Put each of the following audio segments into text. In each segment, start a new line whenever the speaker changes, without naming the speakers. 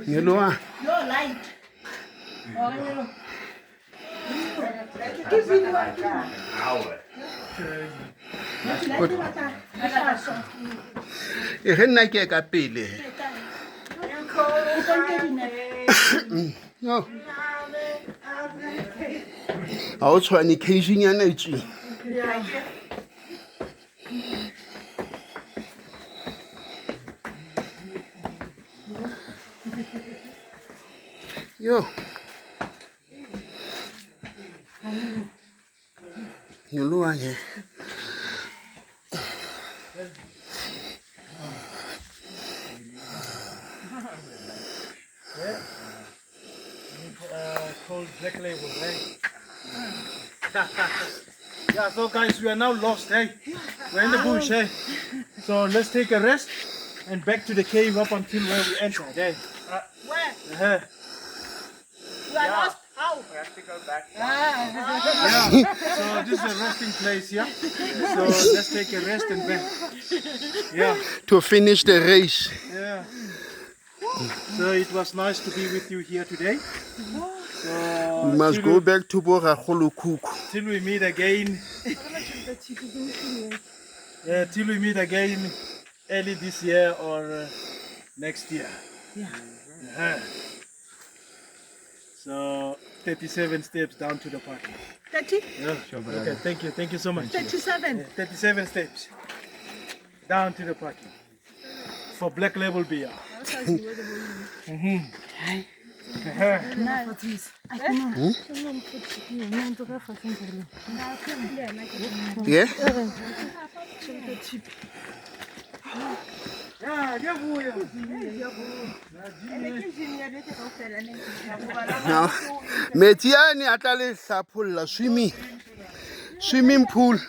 Yellow.
No light.
No. I was trying to catch in energy. Yo. You know, yeah.
Called Black Label, hey? Yeah, so guys, we are now lost, hey? We're in the bush, hey? So let's take a rest and back to the cave up until where we entered, hey?
Where? You are lost. How?
We have to go back. Yeah, so this is a resting place, yeah? So let's take a rest and back. Yeah.
To finish the race.
Yeah. So it was nice to be with you here today. So
We must go back to Boraholukuku.
till we meet again. Till we meet again early this year or next year. Yeah. So 37 steps down to the party.
30?
Yeah. Okay, thank you so much.
37.
37 steps down to the party for Black Label beer.
Yeah? No. Metiani atale sapula swimming pool.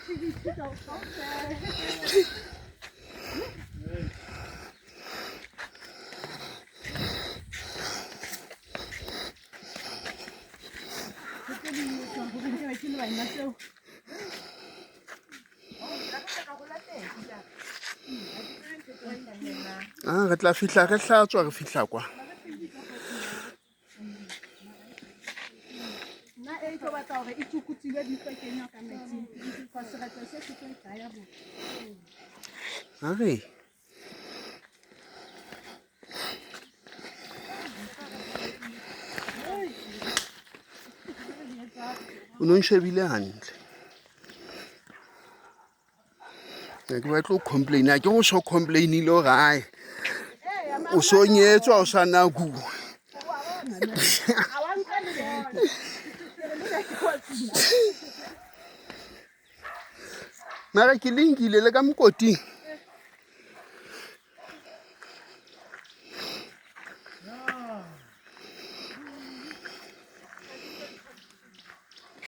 Ah, re tla fihla re hlatswa re fihla kwa. Okay. O no nshebile hantle. Ke batla o complain a ke o so complainile o gae o so nyetswa o sa na ku mara ke linkile le ka mokoting